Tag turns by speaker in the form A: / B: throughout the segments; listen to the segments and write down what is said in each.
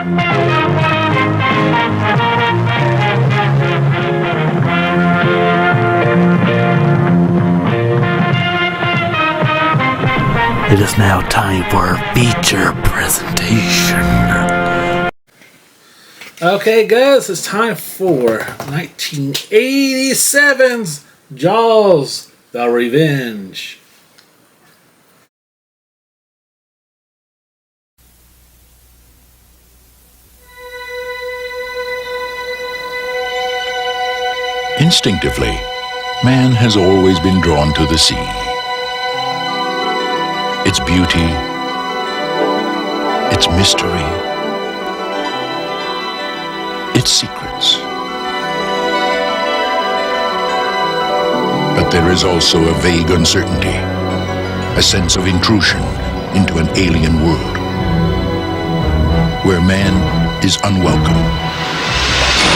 A: It is now time for our feature presentation. Okay, guys, it's time for 1987's Jaws: The Revenge.
B: Instinctively, man has always been drawn to the sea. Its beauty, its mystery, its secrets. But there is also a vague uncertainty, a sense of intrusion into an alien world, where man is unwelcome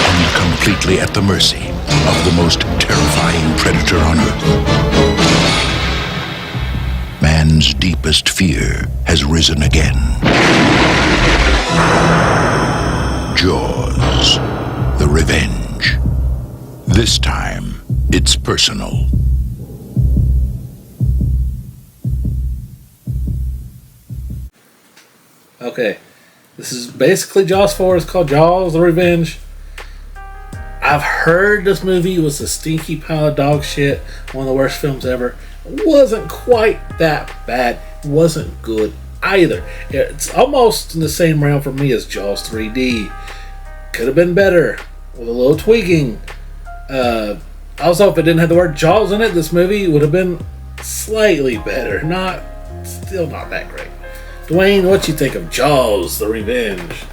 B: and completely at the mercy of the most terrifying predator on Earth. Man's deepest fear has risen again. Jaws: The Revenge. This time, it's personal.
A: Okay, this is basically Jaws 4. It's called Jaws: The Revenge. I've heard this movie was a stinky pile of dog shit, one of the worst films ever. It wasn't quite that bad. It wasn't good either. It's almost in the same realm for me as Jaws 3D. Could have been better with a little tweaking. Also, if it didn't have the word Jaws in it, this movie would have been slightly better. Still not that great. Dwayne, what you think of Jaws: The Revenge?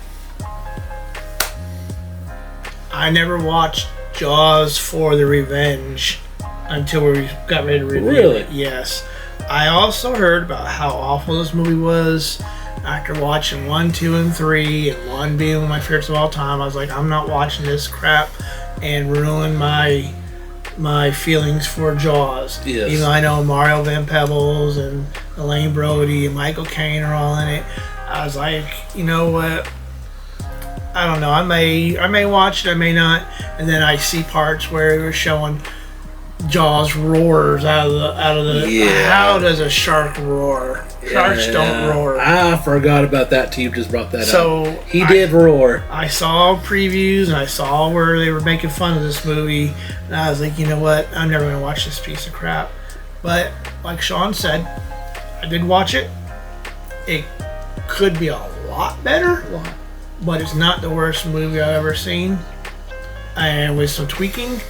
C: I never watched Jaws for the Revenge until we got ready to review
A: Really?
C: it. Yes. I also heard about how awful this movie was. After watching 1, 2, and 3, and 1 being one of my favorites of all time, I was like, I'm not watching this crap and ruin my feelings for Jaws.
A: Yes.
C: Even though I know Mario Van Peebles and Elaine Brody and Michael Caine are all in it, I was like, you know what? I don't know. I may watch it. I may not. And then I see parts where they were showing Jaws roars out of the.
A: Yeah.
C: How does a shark roar? Sharks don't roar.
A: I forgot about that till you just brought that
C: So,
A: up. He did roar.
C: I saw previews and I saw where they were making fun of this movie, and I was like, you know what? I'm never gonna watch this piece of crap. But like Sean said, I did watch it. It could be a lot better. But it's not the worst movie I've ever seen. And with some tweaking,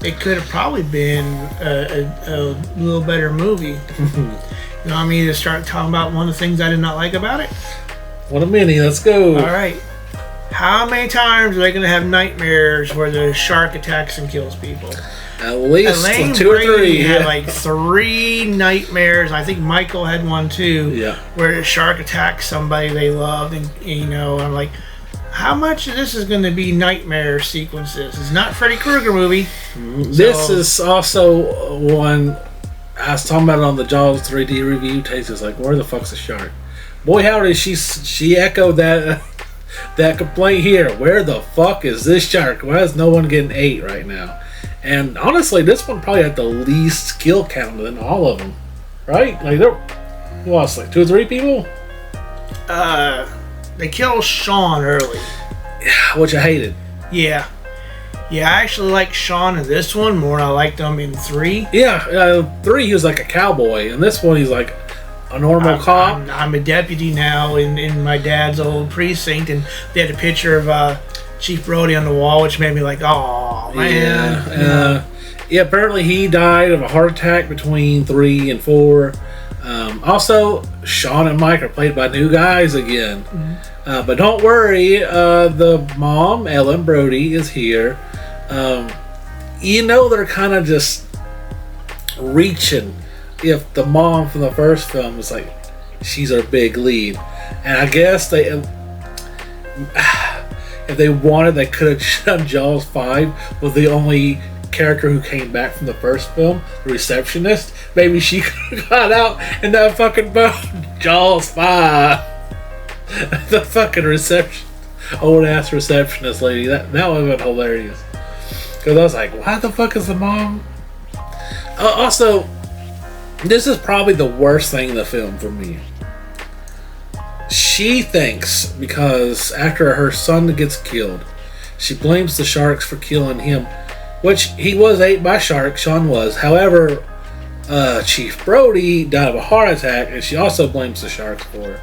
C: it could have probably been a little better movie. You know what I mean? To start talking about one of the things I did not like about it.
A: What a mini, let's go.
C: Alright. How many times are they going to have nightmares where the shark attacks and kills people?
A: At least
C: Elaine
A: 2 or 3.
C: Brady had like 3 nightmares. I think Michael had one too.
A: Yeah.
C: Where the shark attacks somebody they loved, and you know, I'm like, how much of this is going to be nightmare sequences? It's not Freddy Krueger movie.
A: This is also one I was talking about it on the Jaws 3D review. Taste is like, where the fuck's the shark? Boy, howdy, she echoed that complaint here. Where the fuck is this shark? Why is no one getting 8 right now? And honestly, this one probably had the least kill count than all of them, right? Like there was like 2 or 3 people.
C: They kill Sean early.
A: Which I hated.
C: Yeah, I actually like Sean in this one more than I liked him in 3.
A: Yeah, 3 he was like a cowboy, and this one he's like a normal cop.
C: I'm a deputy now in my dad's old precinct, and they had a picture of Chief Brody on the wall, which made me like, oh man.
A: Yeah, apparently he died of a heart attack between 3 and 4. Also, Sean and Mike are played by new guys again. But don't worry, the mom, Ellen Brody, is here. You know they're kind of just reaching. If the mom from the first film was like, she's our big lead. And I guess if they wanted, they could have done Jaws 5 with the only character who came back from the first film, the receptionist. Maybe she could have got out in that fucking boat. Jaws 5. The fucking reception. old ass receptionist lady. That would have been hilarious. Because I was like, why the fuck is the mom? Also, this is probably the worst thing in the film for me. She thinks because after her son gets killed, she blames the sharks for killing him, which he was ate by sharks. Sean was. However, Chief Brody died of a heart attack, and she also blames the sharks for it.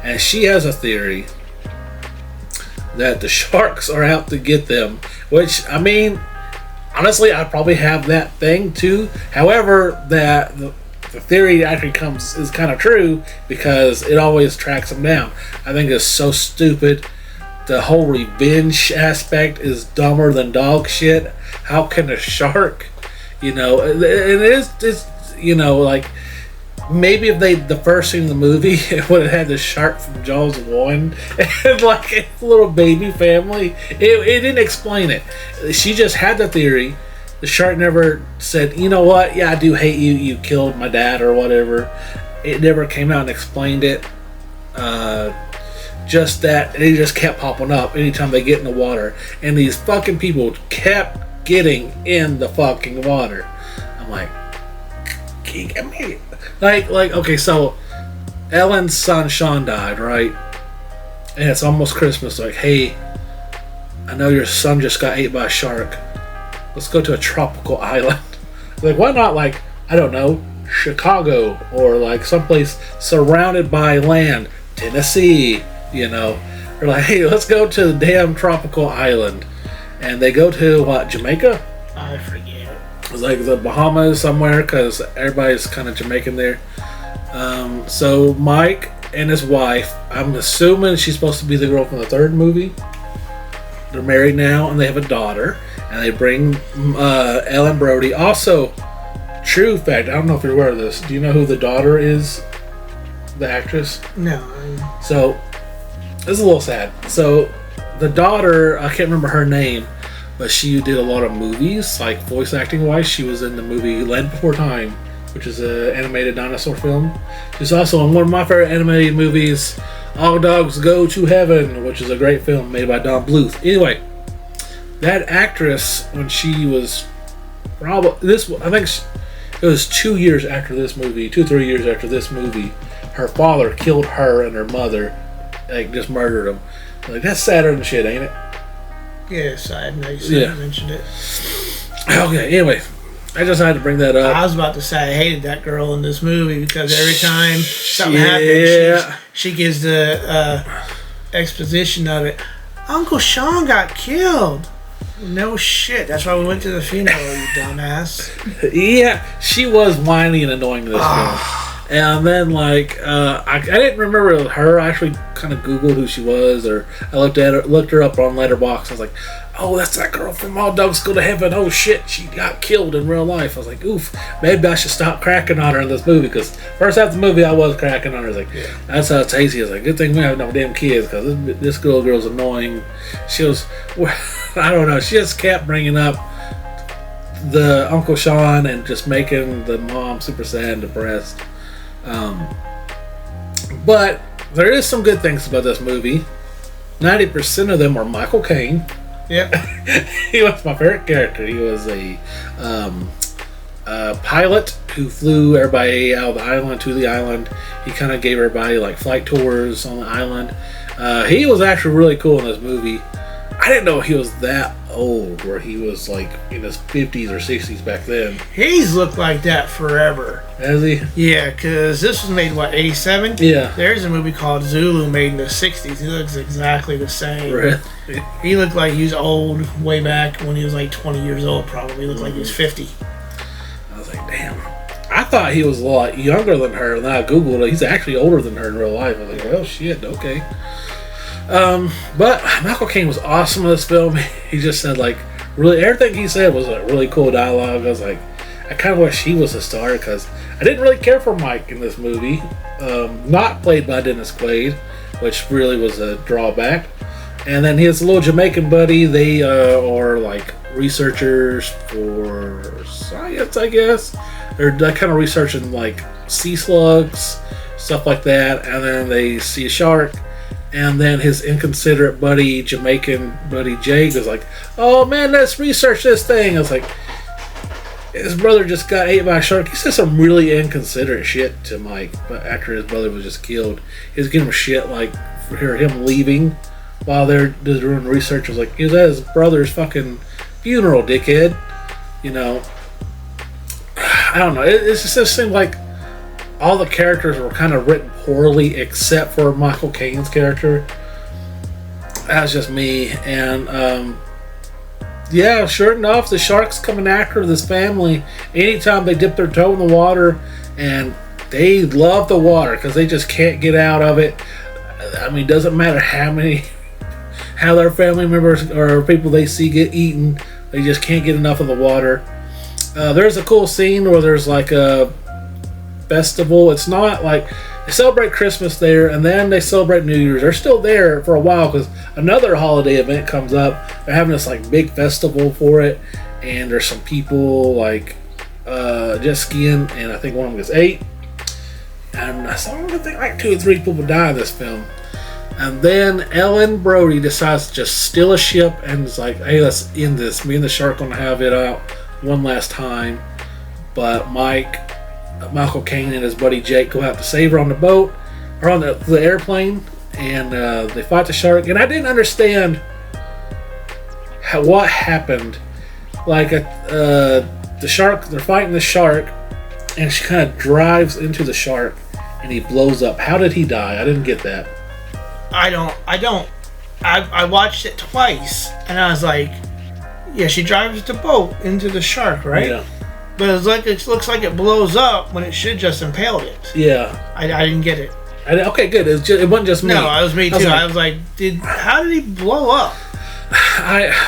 A: And she has a theory that the sharks are out to get them, which, I mean, honestly, I probably have that thing too. However, that the theory actually is kind of true because it always tracks them down. I think it's so stupid. The whole revenge aspect is dumber than dog shit. How can a shark, it's like, maybe if the first scene in the movie, it would have had the shark from Jaws 1 and like a little baby family. It didn't explain it. She just had the theory. The shark never said, you know what, yeah, I do hate you, you killed my dad or whatever. It never came out and explained it. Just that they just kept popping up anytime they get in the water. And these fucking people kept getting in the fucking water. I'm like, okay, so Ellen's son Sean died, right? And it's almost Christmas. Like, hey, I know your son just got ate by a shark. Let's go to a tropical island. Like, why not, like, I don't know, Chicago or like someplace surrounded by land, Tennessee, Or like, hey, let's go to the damn tropical island. And they go to what, Jamaica?
C: I forget.
A: It's like the Bahamas somewhere because everybody's kind of Jamaican there. So Mike and his wife, I'm assuming she's supposed to be the girl from the third movie. They're married now and they have a daughter. And they bring Ellen Brody. Also, true fact, I don't know if you're aware of this. Do you know who the daughter is? The actress?
C: No.
A: So, this is a little sad. So, the daughter, I can't remember her name, but she did a lot of movies, like voice acting wise. She was in the movie Land Before Time, which is an animated dinosaur film. She's also in one of my favorite animated movies, All Dogs Go to Heaven, which is a great film made by Don Bluth. Anyway, that actress, when she was it was 2 years after this movie, 2-3 years after this movie, her father killed her and her mother, like just murdered them. Like, that's sadder than shit, ain't it?
C: Yes, I know you mentioned it.
A: Okay, anyway, I just had to bring that up.
C: I was about to say I hated that girl in this movie because every time something happened, she gives the exposition of it. Uncle Sean got killed. No shit. That's why we went to the funeral, you dumbass. Yeah,
A: she was whiny and annoying in this film. And then, like, I didn't remember it was her. I actually kind of Googled who she was, or I looked her up on Letterboxd. I was like, oh, that's that girl from All Dogs Go to Heaven. Oh shit, she got killed in real life. I was like, oof, maybe I should stop cracking on her in this movie, because first half of the movie I was cracking on her. I was like, that's how tasty. I was like, good thing we have no damn kids, because this girl's annoying. She was, I don't know, she just kept bringing up the Uncle Sean and just making the mom super sad and depressed. But there is some good things about this movie. 90% of them are Michael Caine.
C: Yep.
A: He was my favorite character. He was a pilot who flew everybody out of the island to the island. He kind of gave everybody like flight tours on the island. He was actually really cool in this movie. I didn't know he was that old, where he was like in his 50s or 60s back then.
C: He's looked like that forever.
A: Has he?
C: Yeah, because this was made, 87?
A: Yeah.
C: There's a movie called Zulu made in the 60s. He looks exactly the same.
A: Really?
C: He looked like he was old way back when he was like 20 years old, probably. He looked like he was 50.
A: I was like, damn. I thought he was a lot younger than her, and then I Googled it. He's actually older than her in real life. I was like, oh shit, okay. But Michael Caine was awesome in this film. He just said, like, really, everything he said was like really cool dialogue. I was like, I kind of wish he was a star, because I didn't really care for Mike in this movie. Not played by Dennis Quaid, which really was a drawback. And then his little Jamaican buddy, they are like researchers for science, I guess. They're kind of researching like sea slugs, stuff like that. And then they see a shark. And then his inconsiderate buddy, Jamaican buddy Jake, was like, "Oh man, let's research this thing." I was like, his brother just got ate by a shark. He said some really inconsiderate shit to Mike, but after his brother was just killed, he was giving him shit like for him leaving while they're doing research. I was like, he was at his brother's fucking funeral, dickhead. You know, I don't know. It just seemed like all the characters were kind of written poorly, except for Michael Caine's character. That was just me, and yeah, sure enough, the shark's coming after this family anytime they dip their toe in the water, and they love the water because they just can't get out of it. I mean, it doesn't matter how their family members or people they see get eaten, they just can't get enough of the water. There's a cool scene where there's like a festival. It's not like they celebrate Christmas there, and then they celebrate New Year's. They're still there for a while because another holiday event comes up. They're having this like big festival for it, and there's some people like jet skiing, and I think one of them gets ate. And I think like 2 or 3 people die in this film. And then Ellen Brody decides to just steal a ship and is like, "Hey, let's end this. Me and the shark gonna have it out one last time." But Michael Caine and his buddy Jake go out to save her on the boat or on the airplane, and they fight the shark. And I didn't understand what happened. Like the shark, they're fighting the shark, and she kind of drives into the shark, and he blows up. How did he die? I didn't get that.
C: I watched it twice, and I was like, yeah, she drives the boat into the shark, right?
A: Yeah.
C: But it looks like it blows up when it should just impaled it.
A: Yeah.
C: I didn't get it.
A: Okay, good. It wasn't just me.
C: No, it was me too. I was like, how did he blow up?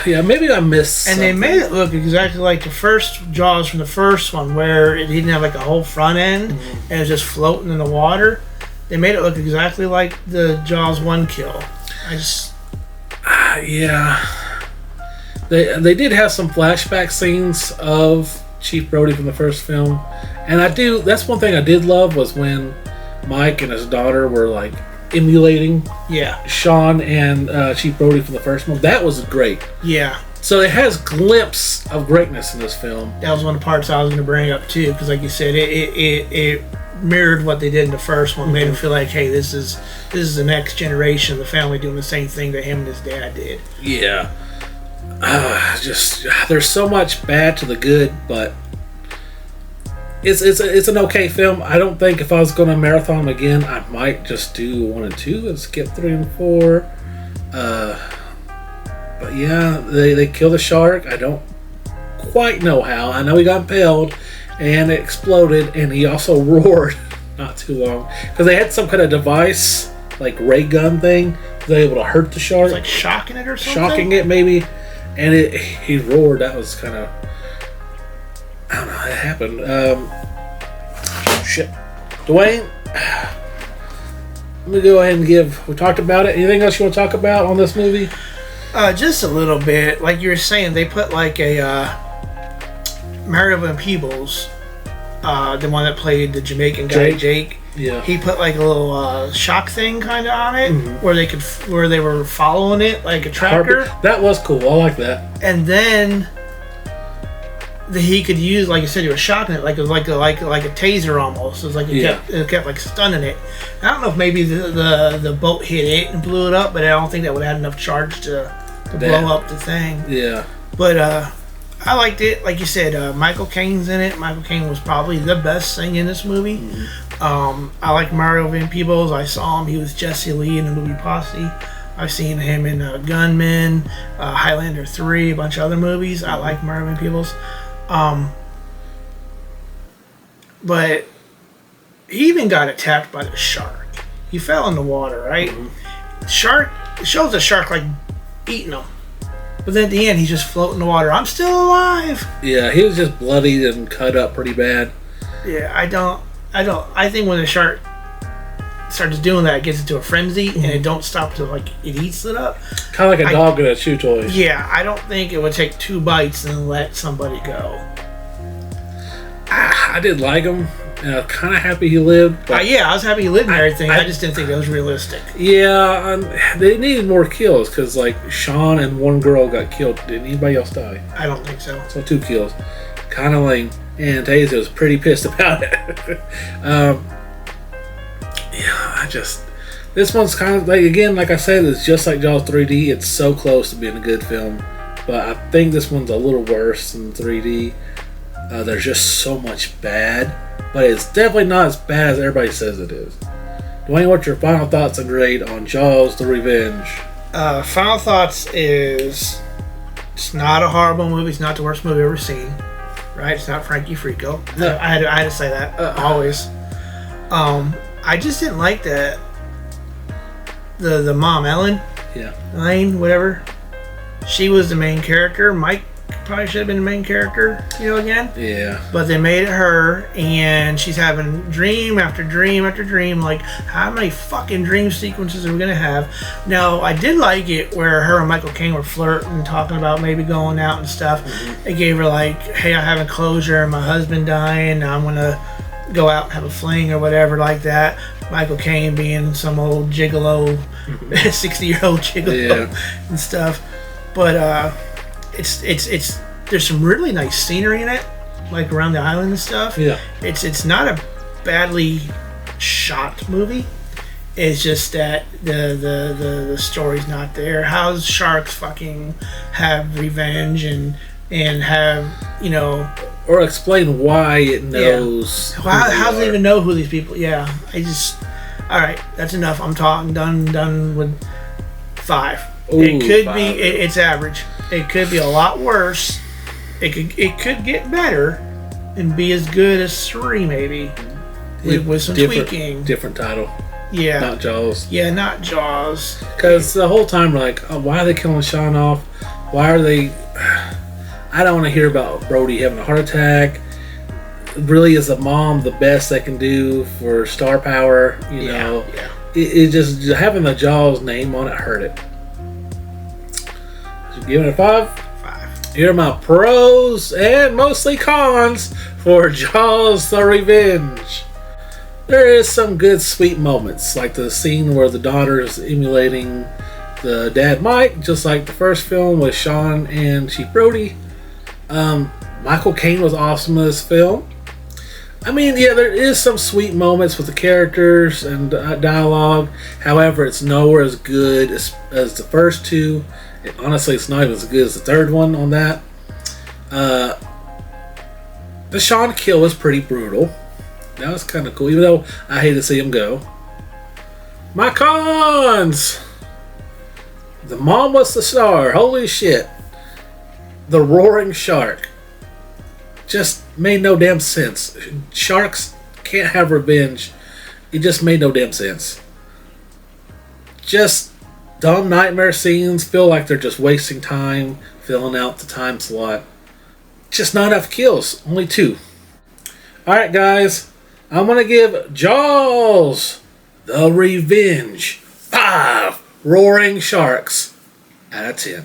A: Maybe I missed something.
C: And they made it look exactly like the first Jaws from the first one, where it didn't have like a whole front end, and it was just floating in the water. They made it look exactly like the Jaws 1 kill.
A: Yeah. They did have some flashback scenes of Chief Brody from the first film, and that's one thing I did love was when Mike and his daughter were like emulating Sean and Chief Brody from the first one. That was great.
C: Yeah.
A: So it has glimpse of greatness in this film.
C: That was one of the parts I was going to bring up too, because like you said, it mirrored what they did in the first one. Made him feel like, hey, this is the next generation of the family doing the same thing that him and his dad did.
A: Yeah. There's so much bad to the good, but it's an okay film. I don't think if I was going to marathon them again, I might just do 1 and 2 and skip 3 and 4. But yeah, they kill the shark. I don't quite know how. I know he got impaled and it exploded, and he also roared not too long because they had some kind of device like ray gun thing. They were able to hurt the shark,
C: it's like shocking it or something.
A: Shocking it maybe. And he roared. That was kind of, I don't know how it happened. Shit. Dwayne, let me go ahead and we talked about it. Anything else you want to talk about on this movie?
C: Just a little bit. Like you were saying, they put like a Mario Van Peebles, the one that played the Jamaican guy, Jake.
A: Yeah.
C: He put like a little shock thing kind of on it, where they were following it like a tracker.
A: That was cool. I like that.
C: And then he could use, like you said, he was shocking it like it was like a taser almost. It was like it kept like stunning it. I don't know if maybe the boat hit it and blew it up, but I don't think that would have enough charge to blow up the thing.
A: Yeah.
C: But I liked it. Like you said, Michael Caine's in it. Michael Caine was probably the best thing in this movie. I like Mario Van Peebles. I saw him. He was Jesse Lee in the movie Posse. I've seen him in Gunman, Highlander 3, a bunch of other movies. I like Mario Van Peebles. But he even got attacked by the shark. He fell in the water, right? Shark, it shows the shark like eating him. But then at the end, he's just floating in the water. I'm still alive. Yeah,
A: he was just bloodied and cut up pretty bad.
C: Yeah, I think when the shark starts doing that, it gets into a frenzy, and it don't stop till like it eats it up.
A: Kind of like a dog in a chew toy.
C: Yeah, I don't think it would take 2 bites and let somebody go.
A: I did like him. and I'm kind of happy he lived. But
C: Yeah, I was happy he lived and everything. I
A: I-
C: just didn't think it was realistic.
A: yeah, they needed more kills because like Sean and one girl got killed. Did anybody else die?
C: I don't think so.
A: So 2 kills. Kind of lame. And Taser was pretty pissed about it. This one's kind of like, again, like I said, it's just like Jaws 3D. It's so close to being a good film. But I think this one's a little worse than 3D. There's just so much bad. But it's definitely not as bad as everybody says it is. Dwayne, what's your final thoughts and grade on Jaws the Revenge?
C: Final thoughts is it's not a horrible movie. It's not the worst movie I've ever seen. Right? It's not Frankie Frico.
A: No.
C: I had to say that always. I just didn't like the mom, Ellen,
A: Yeah.
C: Elaine, whatever. She was the main character. Mike probably should have been the main character, again.
A: Yeah.
C: But they made it her, and she's having dream after dream after dream. Like, how many fucking dream sequences are we gonna have? Now, I did like it where her and Michael Caine were flirting, talking about maybe going out and stuff. It gave her like, hey, I have closure. My husband dying. Now I'm gonna go out and have a fling or whatever like that. Michael Caine being some old gigolo, 60-year-old gigolo and stuff. But it's there's some really nice scenery in it, like around the island and stuff.
A: Yeah.
C: It's not a badly shot movie. It's just that the story's not there. How's sharks fucking have revenge and have
A: Or explain why it knows. who
C: how
A: they
C: does it
A: are.
C: even know who these people? Yeah, all right, that's enough. I'm talking done with 5.
A: Ooh,
C: it could
A: 5.
C: be it's average. It could be a lot worse. It could get better and be as good as 3 maybe with some tweaking.
A: Different title.
C: Yeah,
A: Not Jaws.
C: yeah, not Jaws.
A: Because the whole time we're like, oh, why are they killing Sean off? Why are they... I don't want to hear about Brody having a heart attack. Really, is the mom the best they can do for star power? You know,
C: Yeah.
A: It just having the Jaws name on it hurt it. So giving it a 5.
C: 5.
A: Here are my pros and mostly cons for Jaws the Revenge. There is some good sweet moments, like the scene where the daughter is emulating the dad Mike, just like the first film with Sean and Chief Brody. Michael Caine was awesome in this film. I mean, yeah, there is some sweet moments with the characters and dialogue. However, it's nowhere as good as the first 2. Honestly, it's not even as good as the third one on that. The Sean kill was pretty brutal. That was kind of cool, even though I hate to see him go. My cons! The mom was the star. Holy shit. The roaring shark. Just made no damn sense. Sharks can't have revenge. It just made no damn sense. Just dumb nightmare scenes. Feel like they're just wasting time filling out the time slot. Just not enough kills. Only 2. Alright, guys. I'm going to give Jaws the Revenge 5 roaring sharks out of 10.